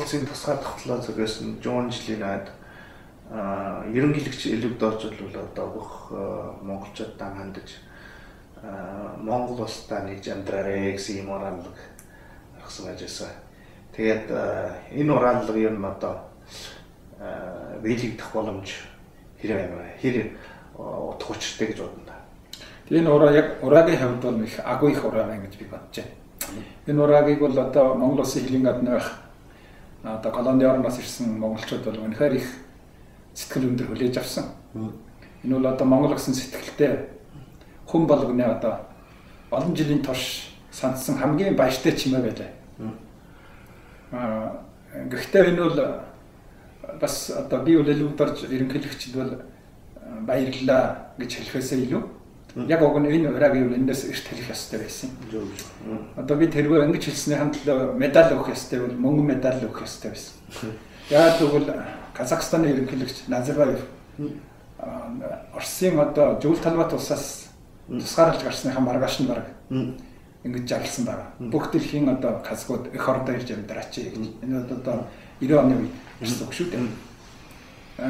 улсын тусгай тогтолцоо зүгээс нь 100 жилийн найд ерөнхийлөгч элүүд орж бол одоо бүх монголчуудаа хандаж Монгол улстай нэгж амьдраарэ гэсэн юм ураалга гаргасан байжсэн. Тэгээд энэ ураалга ер нь одоо биелэгдэх боломж хэр утга учиртай гэж бодно. Энэ ураагийн хувьд бол их агуу их ураа байна гэж би бодож байна. Энэ ураагийг бол одоо Монгол улсын хилийн гадна байх одоо колони орноос ирсэн монголчууд бол үнэхээр их сэтгэл өндөр хүлээж авсан. Энэ бол одоо Монгол гэсэн сэтгэлтэй хүн болгоны одоо олон жилийн турш сандсан хамгийн баяртай чимээ байлаа. Гэхдээ энэ бол бас одоо би үлэлүүд орж ерөнхийлөгчд бол баярлалаа гэж хэлэхээсээ илүү яг уг нь энэ ураагийн энэс эрт хэлэх ёстой байсан. Одоо би тэргээр ингэж хэлсний хандлага медаль өгөх ёстой бол мөнгөн медаль өгөх ёстой байсан. Яг тэгвэл Казахстаны ерөнхийлөгч Назарбаев Оросын одоо зөвлөлт талбайт улсаас тусгаарлаж гарсныхаа маргааш нь баг ингэж жагласан байна. Бүх дэлхийн одоо казгууд эх орондоо ирж амьдраач гэж. Энэ одоо 90 оны үед ирсэн шүү дээ.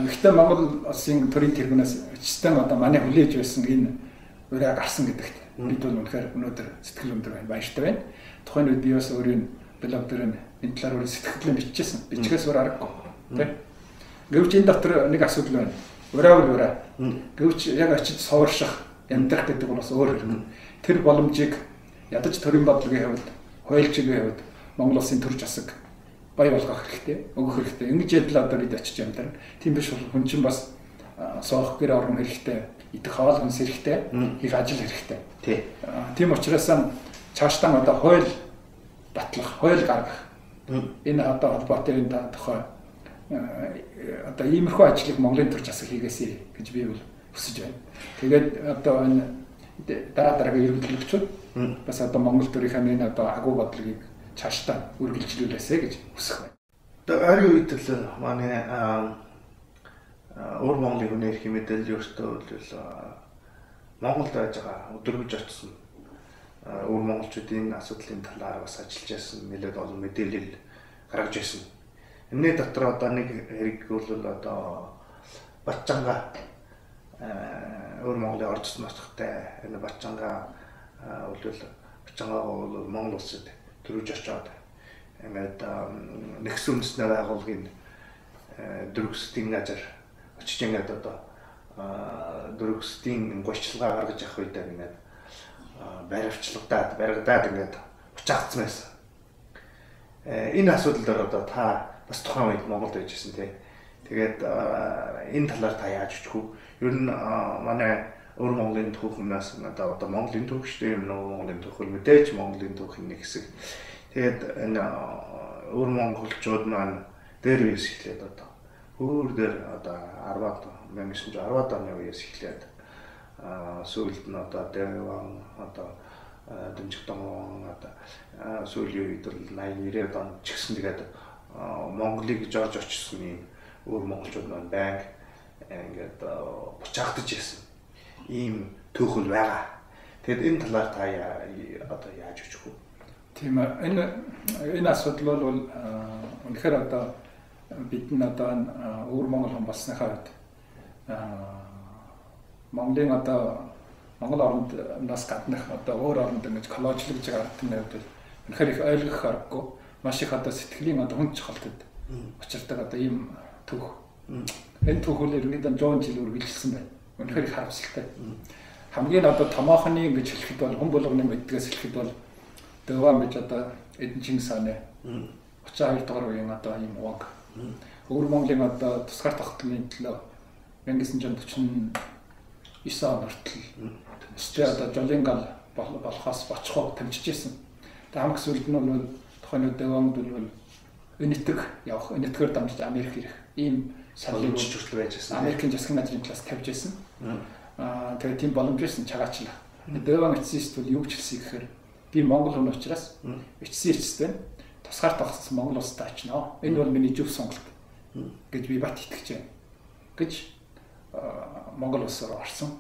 Гэхдээ Монгол улсын төрийн тэргүүнээс эцэстэн одоо манай хүлээж байсан энэ ураа гарсан гэдэгт бид бол үнэхээр өнөөдөр сэтгэл өндөр байна, баяртай байна. Тухайн үед би бас өөрийн блог дээр энэ талаар сэтгэлдээ биччихсэн. Бичгээс өөр аргагүй. Тэ. Гэвч энэ дотор нэг асуудал байна. Ураа бол ураа. Гэвч яг очиж суурших, амьдрах гэдэг нь бас өөр хэрэг. Тэр боломжийг ядаж төрийн бодлогын хувьд, хуульчгийн хувьд Монгол улсын төр засаг бай болгох хэрэгтэй, өгөх хэрэгтэй. Ингэж ядлаа одоо бид очиж амьдрна. Тийм биш бол хүн чинь бас суух гэр орон хэрэгтэй, идэх хоол хүнс хэрэгтэй, их ажил хэрэгтэй. Тийм учраас цаашдаа одоо хууль батлах, хууль гаргах. Энэ одоо холбоотой энэ тухай одоо иймэрхүү ажлыг Монголын төр засаг хийгээсэй гэж би бол хүсэж байна. Тэгээд одоо энэ дараагийн ерөнхийлөгчүүд бас одоо Монгол төрийн энэ одоо агуу бодлогыг цаашдаа үргэлжлүүлээсэй гэж хүсэх байна. Одоо ойрын үед л манай уур Монголын хүний эрхийн мэдээлэл өөртөө бол Монголд байж байгаа өдөргөж очсон уур монголчуудын асуудлын талаар бас ажиллаж байсан нэлээд олон мэдээлэл гаргаж байсан. Энэний дотор одоо нэг хэрэг бол одоо Батчанга уур Монголын орчсон ноцтой энэ Батчанга бол Монгол улсад төрөж очоод ингээд нэгсэн үндэсний байгууллагын дөрвөсдийн газар очиж ингээд одоо дөрвөсдийн гойчилгаа гаргаж явах үед ингээд баригдаад ингээд буцаагдсан байсан. Энэ асуудал дээр одоо та бас тухайн үед Монголд байжсэн тий. Тэгээд энэ талаар та яаж очих вэ? Ер нь манай уур Монголын түүхнээс одоо Монголын түүх шүү дээ. Монголын түүх мэдээж Монголын түүхийн нэг хэсэг. Тэгээд энэ уур монголчууд маань дээр үеэс эхлээд одоо өөр дээр одоо 1910-аад оны үеэс эхлээд сүүлд нь одоо Дэван одоо Дэмжигдэн одоо сүүлийн үед бол 80-90-аад он ч гэсэн тэгээд Монголыг жорж очсон юм уур монголчууд маань байнга ингээд буцаагдаж ирсэн. Ийм түүх л байгаа. Тэгэд энэ талаар та одоо яаж очих вэ? Тийм энэ асуудал бол үнэхээр одоо бид нь одоо уур Монгол хүн болсныхаа үед Монголын одоо Монгол орондоос гаднах одоо өөр оронд ингэж колоничлогж байгаа гатын үед үнэхээр их ойлгох аргагүй маш их одоо сэтгэлийн одоо хүн чухалтай учиртай одоо ийм түүх. Энэ түүх үл ерөнхийдөө 100 жил үргэлжилсэн байна. Үнэхээр их харамсалтай. Хамгийн одоо томоохны ингэж хэлэхэд бол хүн болгоны мэддгээс хэлэхэд бол Дэван гэж одоо Эдэн Чингис хааны 32 дугаар үеийн одоо ийм уг уур Монголын одоо тусгаар тогтолцооны төлөө 1949 он хүртэл өсчээ одоо жолын гал болохоос боцохоо тамжижсэн. Тэгээд хамаг сүлд нь бол тухайн Дэванд бол өнөтг явах, өнөтгөр дамжиж Америк ирэх ийм саналыг хүртэл байж байсан. Америкийн засгийн газрын талаас тавьж байсан. Тэгээд тийм боломж байсан чагаачлаа. Дэван эцсийст бол юу ч хэлсэй гэхээр би Монгол хүн учраас эцсийсттэй тусгаар тогтсон Монгол улсад очно. Энэ бол миний зөв сонголт гэж би бат итгэж байна. гэж Монгол улс руу орсон.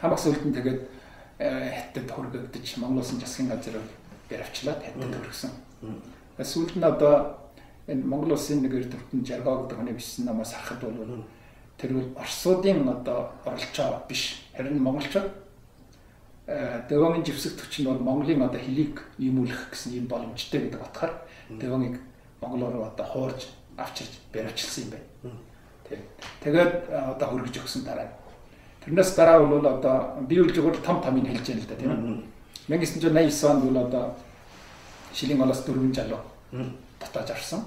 Хамаг сүлд нь тэгээд хятад хөргөгдөж Монгол улсын засгийн газар баривчлаад хятад хөргсөн. Сүүлд нь одоо энэ Монгол улсын нэг эрдэмтэн Жаргал гэдэг хүний бичсэн намаас харахад бол тэр бол Оросуудын одоо оролцож байгаа биш. Харин монголчууд Дэвэгийн живсэг төч нь бол Монголын одоо хэлийг иймүүлэх гэсэн юм боломжтой гэдэг утгаар Дэвэгийг монголоор одоо хуурж авчирч баривчилсан юм байна. Тэгээд одоо хөргөж өгсөн дараа. Тэрнээс дараа бол одоо би үл зөвхөн том юм хэлж яана л да тийм ээ. 1989 онд бол одоо Шилийн голоос 4 залуу татаж авсан.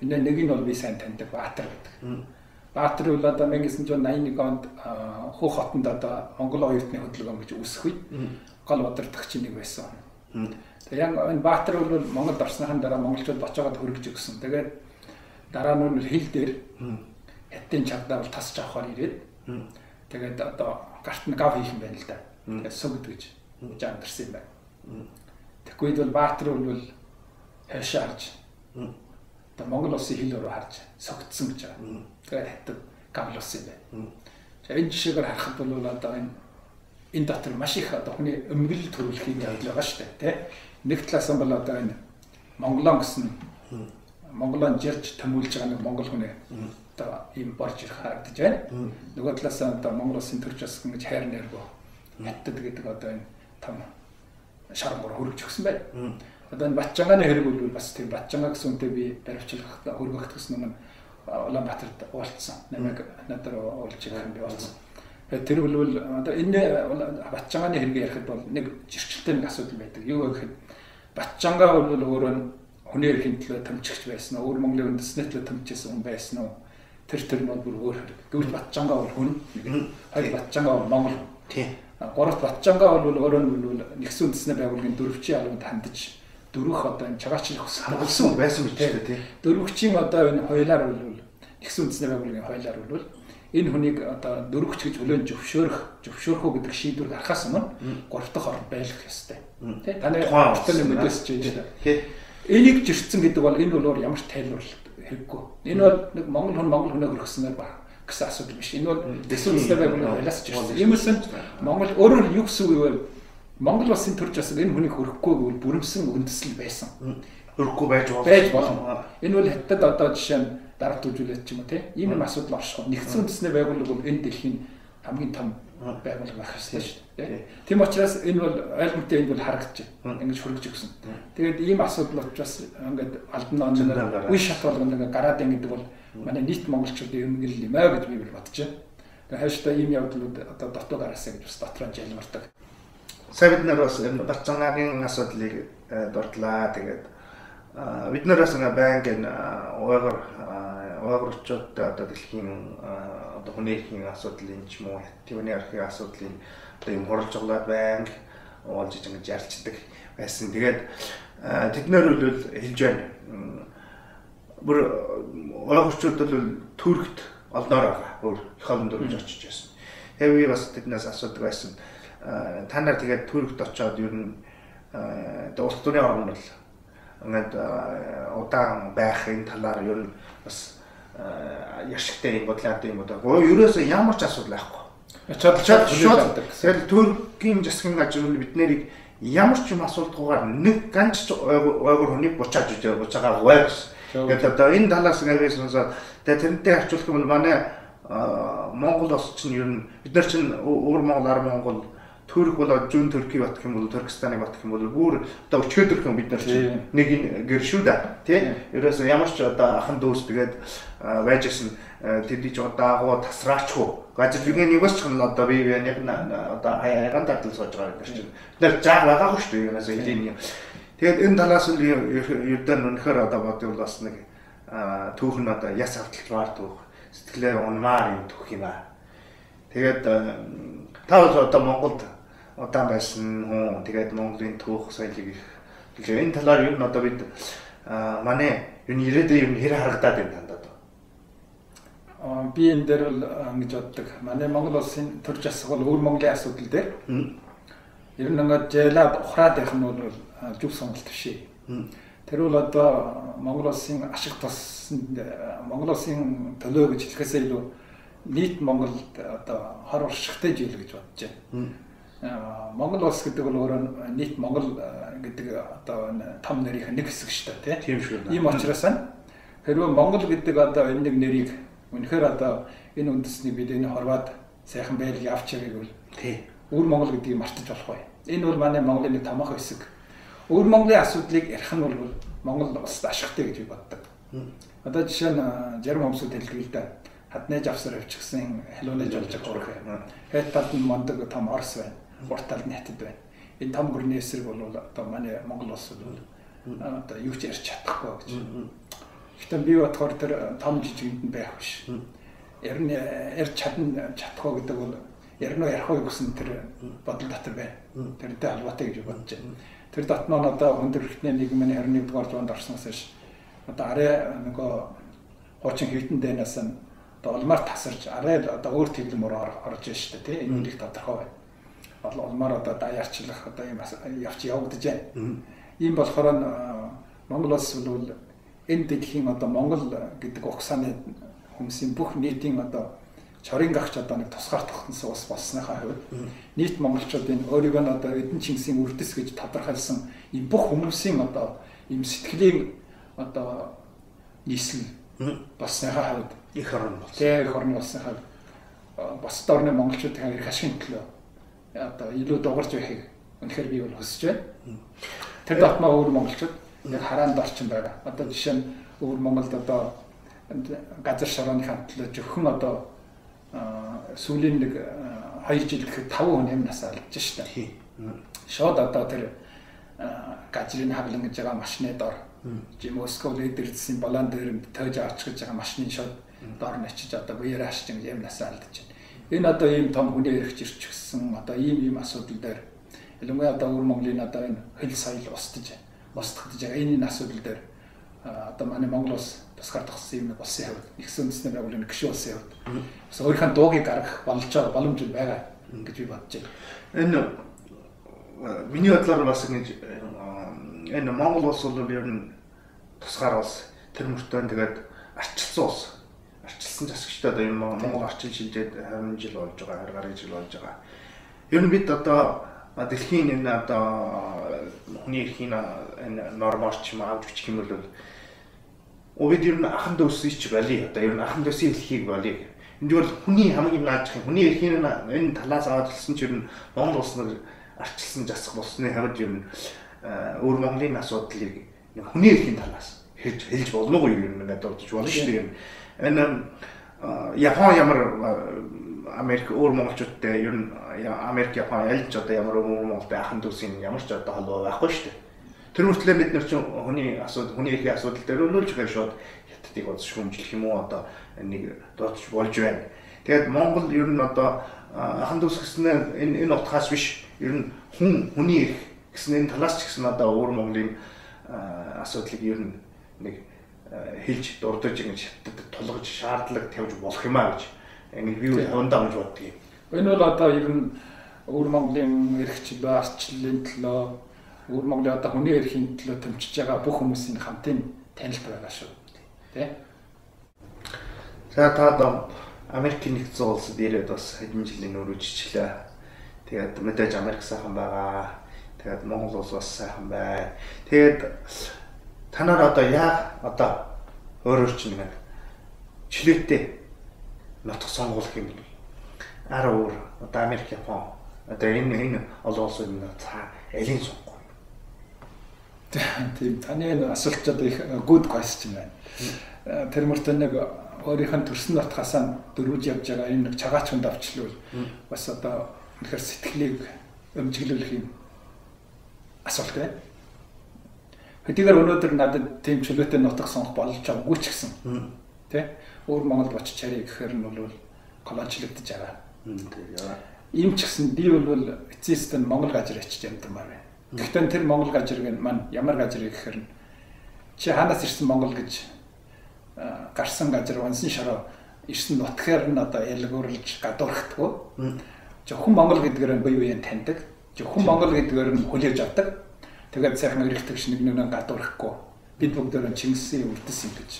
Энэ нэг нь бол би сайн таньдаг Баатар гэдэг. Баатар бол одоо 1981 онд Хөх хотод одоо Монгол оюутны хөдөлгөөн гэж үүсэх үед гол удирдагч нэг байсан. Тэгээд энэ Баатар бол Монголд орсныхан дараа монголчууд очоод хөргөж өгсөн. Тэгээд дараа нь хил дээр хятадын чавдаа бол тасч авахаар ирээд тэгээд одоо гарт нь гав хийх юм байна л да. Тэгээд сүгд гэж жамдарсан юм байна. Тэгэхгүй бол Баатар бол хашаа харж одоо Монгол улсын хил рүү харж согтсон гэж байгаа. Тэгээд хятад гавлуулсан юм байна. За энэ жишээгээр харахад бол одоо энэ дотор маш их одоо хүний өмгөл төрүүлэхийн явдал байгаа шүү дээ, тий. Нэг талаас нь бол одоо энэ Монголон гэсэн Монголон жирж төмүүлж байгаа нэг монгол хүний одоо ийм борж ирэх харагдаж байна. Нөгөө талаас нь одоо Монгол улсын төрч засаг гэж хайр нэргөө хятад гэдэг одоо энэ том шаргуур хөргөж өгсөн байна. Одоо энэ Батчангааны хэрэг бол бас тийм Батчанга гэсэн үнтэй би баримтлах хөргөх гэсэн юм Улаанбаатарт уулзсан. Намайг надад уулж байгаа юм би уулзсан. Тэр бол одоо энэ Батчангааны хэрэг ярихад бол нэг жирчлэлтэй нэг асуудал байдаг. Юу гэхэд Батчанга бол өөрөө хүний эрхийн төлөө томчигч байсан уу? Өөр Монголын үндэсний төлөө томчижсэн хүн байсан уу? Тэр нь бол бүр өөр хэрэг. Гэвч Батчанга бол хүн. Хоёр Батчанга бол Монгол. Тийм. Гуравт Батчанга бол өөрөө нь нэгсэн үндэсний байгууллагын дөрвчийн албанд хандаж дөрвөх одоо энэ чагаачлах болсон байсан гэж байна тийм. Дөрвөгчийн одоо энэ хоёлаар бол нэгсэн үндэсний байгууллагын хоёлаар бол энэ хүнийг одоо дөрвөгч гэж хөлөөн зөвшөөрөх үү гэдэг шийдвэр гаргахаас өмнө гурав дахь орнд байлгах ёстой. Тэ таны хотын мэдээсч байна. Энийг жирцсэн гэдэг бол энэ бол ямар ч тайлбарлалт хэрэггүй. Энэ бол нэг монгол хүнээ хөргөснээр баг гэсэн асуудал биш. Энэ бол нэгсэн үндэсний байгууллагын хоёлаас жирцсэн. Иймээс Монгол өөрөө юу гэсэн үг вэ? Монгол улсын төрч засаг энэ хүнийг хөрөхгүй гэвэл бүрэмсэн үндэслэл байсан. Хөрөхгүй байж болно. Энэ бол хятад одоо жишээ нь дарга төлөвлөлт ч юм уу тийм ийм асуудал орших. Нэгдсэн үндэсний байгууллага бол энэ дэлхийн хамгийн том байгууллага байх ёстой шүү дээ. Тийм учраас энэ бол ойлгомжтой энэ бол харагдаж байна. Ингэж хөргөж өгсөн. Тэгээд ийм асуудал учраас ингээд алдан онцгой үе шат болгоно ингээд гараад ингээд бол манай нийт монголчуудын өмгөл юм аа гэж би бодож байна. Тэгээд хайштай ийм явдлууд одоо дотоо гараасаа гэж бас дотроо жалмардаг. Сайн бид нар бас энэ Батчангагийн асуудлыг дурдлаа. Тэгээд бид нар бас банкын уйгурчуудтай одоо дэлхийн одоо хүний эрхийн асуудлын ч юм уу түүний эрхийн асуудлын одоо юм хуралж оглоод банк уулж ингэж ярилцдаг байсан. Тэгээд тэд нар бол хэлж байна. Бүр уйгурчууд бол Түркт олноор байгаа. Өөр их олон дөрвж очиж байсан. Тэгээд би бас тэднээс асуудаг байсан. Та нар тэгээд Түркт очоод ер нь улс төрийн орн бол ингээд удаан байх энэ талаар ер нь бас яшигтай юм бодлоотой юм уу. Ерөөсөө ямар ч асуудал байхгүй. Шууд тэгээд Түркийн засгийн газар бид нэрийг ямар ч юм асуудалгүйгээр нэг ганц ойгор хүнийг буцааж байгаа байс. Тэгээд одоо энэ талаас нэрээс сонсоод тэгээд тэрнтэй харьцуулах юм бол манай Монгол улс чинь ер нь бид нар чинь өөр Монгол ар Монгол Түрк болоод зүүн Туркийг батгах юм бол Туркестаныг батгах юм бол бүр одоо өчигдөрхөн бид нар чинь нэг гэр шүү да тий. Ерөөсөө ямар ч одоо ахан дүүс тэгээд байжсэн тэдний ч удаагуу тасраачгүй. Газар бүгийн нэгс ч одоо би яг одоо хаягаан тартал сууж байгаа гэдэг чинь. Бид нар жаа байгаагүй шүү дээ. Юунаас хэлийн юм. Тэгээд энэ талаас нь ердөө үнэхээр одоо бодвол бас нэг түүхэн одоо яс авталчмаар түүх сэтгэлээр унмаар юм түүх юм аа. Тэгээд тавс одоо Монголд удаан байсан хүн тэгээд Монголын түүх соёлыг энэ талаар юу н одоо бид манай юу ирээдүйн юм хэрэг харагдаад байна тандаад. Би энэ дээр бол ингэж боддог. Манай Монгол улсын төрч засаг бол өөр Монголын асуудал дээр ер нь ингээд жайлаад ухраад байх нь бол зүг сонголт биш. Тэр бол одоо Монгол улсын ашиг тусанд Монгол улсын төлөө гэж хэлэхээс илүү нийт Монголд одоо хор уршигтай жил гэж бодож байна. Монгол улс гэдэг бол өөрөө нийт Монгол гэдэг одоо том нэрийн нэг хэсэг шүү дээ, тийм шүү. Ийм учраас Хэрвээ Монгол гэдэг одоо энэ нэг нэрийг үнэхээр одоо энэ үндэснийг бид энэ хорвоод сайхан байл явж байгааг бол өвөр Монгол гэдгийг мартаж болохгүй. Энэ бол манай Монголын нэг томоохон хэсэг. Өвөр Монголын асуудлыг ярих нь бол Монгол улсад ашигтай гэж би боддог. Одоо жишээ нь зарим хүмүүсүүд хэлдэг л да. Хаднаж авсаар авчихсан халуунаж болж байгаа хөрх. Хэд талд нь мондөг том Орос байна. Урт талд нь Хятад байна. Энэ том гүрний эсрэг бол одоо манай Монгол улс бол одоо юу ч ярьж чадахгүй гэж. Гэхдээ би бодохоор тэр том жижигэнд нь байх биш. Ярьж чадахгүй гэдэг бол ярих уу гэсэн тэр бодол дотор байна. Тэрнтэй холбоотой гэж бодож байна. Тэр дотноо одоо өндөр эрхтний нийгмийн 21-р зуунд орсноос хойш одоо арай нөгөө хуучин хэвтэн дээнээс нь одоо улмаар тасарч арай одоо өөр тэглэмөр орж байна шүү дээ тий. Энэ нэг тодорхой байна. Улмаар одоо даяарчлах одоо юм явж явагдаж байна. Ийм болохоор Монгол улс бол энэ дэлхийн одоо Монгол гэдэг угсааны хүмүүсийн бүх нийтийн одоо чорын гагч одоо нэг тусгаар тогтносон ус болсныхаа хувьд нийт монголчуудын өөрийгөө одоо Эдэн Чингисийн үрдэс гэж тодорхойлсон ийм бүх хүмүүсийн одоо ийм сэтгэлийн одоо нийслэл болсныхаа хувьд их орн болсон. Тэр их орн болсныхаа бусад орны монголчуудын эрх ашигын төлөө одоо илүү дугарч байхыг үнэхээр би бол хүсэж байна. Тэр дотноо өөр монголчууд яг хараанд орчин байгаа. Одоо жишээ нь өөр Монголд одоо газар шорооны хамтлаа зөвхөн одоо сүүлийн нэг 2 жил гэхэд 5 хүн юм насаа алдж штэ. Шууд одоо тэр газрын хаглан гэж байгаа машины дор Москов лидерсэн балан дээр тойж авч гэж байгаа машины шууд дор нь очиж одоо буяар ашиж юм насаа алдж байна. Энэ одоо ийм том хүний эрх зөрчигдсөн одоо ийм асуудал дээр ялангуяа одоо өөр Монголын одоо энэ хэл соёл устдаж байгаа энэ асуудал дээр одоо манай Монгол улс тусгаар тогтсон юм болсон хэвд нэгсэн үндэсний байгууллагын гишүүн улсын хэвд бас өөрийнхөө дуугийг гаргах боломж байгаа гэж би бодож байна. Энэ миний бодлоор бас ингэж энэ Монгол улс бол ер нь тусгаар улс тэр мөртөө тэгээд арчилсан улс. Арчилсан засагчтай одоо юм Монгол арчил шилжээд 20 жил болж байгаа, 20 гаруй жил болж байгаа. Ер нь бид одоо дэлхийн энэ одоо хүний эрхийн энэ норморч юм авч бичих юм бол бид ер нь ахан дүүсийг ч болий одоо ер нь ахан дүүсийн хэлхийг болий. Энд бол хүний хамгийн наадах юм. Хүний эрхийн энэ талаас аваад хэлсэн ч ер нь Монгол улс нар арчилсан засаг болсны хамт ер нь өөр Монголын асуудлыг хүний эрхийн талаас хэлж болно уу юм надад бодож байна шүү дээ. Энэ Япон ямар Америк өөр монголчуудтай ер нь Америк Япон ялж одоо ямар өөр монголтой ахын дүүсийн ямар ч одоо холбоо байхгүй шүү дээ. Тэр мөртлөө бид нар чинь хүний эрхийн асуудал дээр өнөөлж байгаа шууд хятадыг бодож шүүмжлэх юм уу одоо нэг дооч болж байна. Тэгээд Монгол ер нь одоо ахын дүүс гэснээр энэ утгаас биш ер нь хүний эрх гэсэн энэ талаас ч гэсэн одоо өөр Монголын асуудлыг ер нь нэг хэлж дурдж ингэж хятадд тулгаж шаардлага тавьж болох юм аа гэж ингэ би хөөндөө гэж боддгийг. Энэ бол одоо ер нь өөр Монголын эрхч баасчлалын төлөө өөр Монголын одоо хүний эрхийн төлөө томчж байгаа бүх хүмүүсийн хамтын танилт байгаа шүү. Тэ? За та одоо Америкийн нэгдсэн улсад ирээд бас хэдэн жилийн өмнө үжичлээ. Тэгээд мэдээж Америк сайхан байгаа. Тэгээд Монгол улс бас сайхан бай. Тэгээд та нар одоо яг одоо өөрөөр чинь нэг чөлөөтэй нутаг сонгох юм. Араа өөр одоо Америк, Япон одоо энэ олон улсууд цаа элийн сонгох. Тийм таны асуулт одоо их good question байна. Тэр мөртөө нэг өөрийнх нь төрсөн нутгасаа дөрвөж явж байгаа энэ нэг цагаач хүнд авчлуул бас одоо үнэхээр сэтгэлийг өмжиглүүлэх юм асуулт байна. Хэдийгээр өнөөдөр надад тийм чөлөөтэй нутаг сонгох болж байгаагүй ч гэсэн тий өөр Монголд очиж чарыг гэхээр нь бол колоничлогдож байгаа. Ийм ч гэсэн би бол эцэстэн Монгол газар очиж амьдмаар байна. Гэхдээ тэр Монгол газрыг маань ямар газар гэхээр чи ханаас ирсэн Монгол гэж гарсан газар унсан шороо ирсэн нутгаар нь одоо ялгуурлаж гадуурхдаггүй. Зөвхөн Монгол гэдгээр нь бие биеийг таньдаг. Зөвхөн Монгол гэдгээр нь хүлээж авдаг. Тэгээд сайхан эрэгтгч нэг гадуурхгүй. Бид бүгдөө Чингисийн үрдэс юм гэж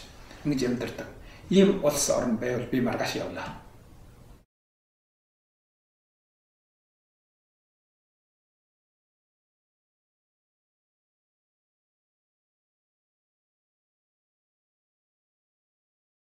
ингэж амьдардаг. Ийм улс орн байвал би маргааш явлаа.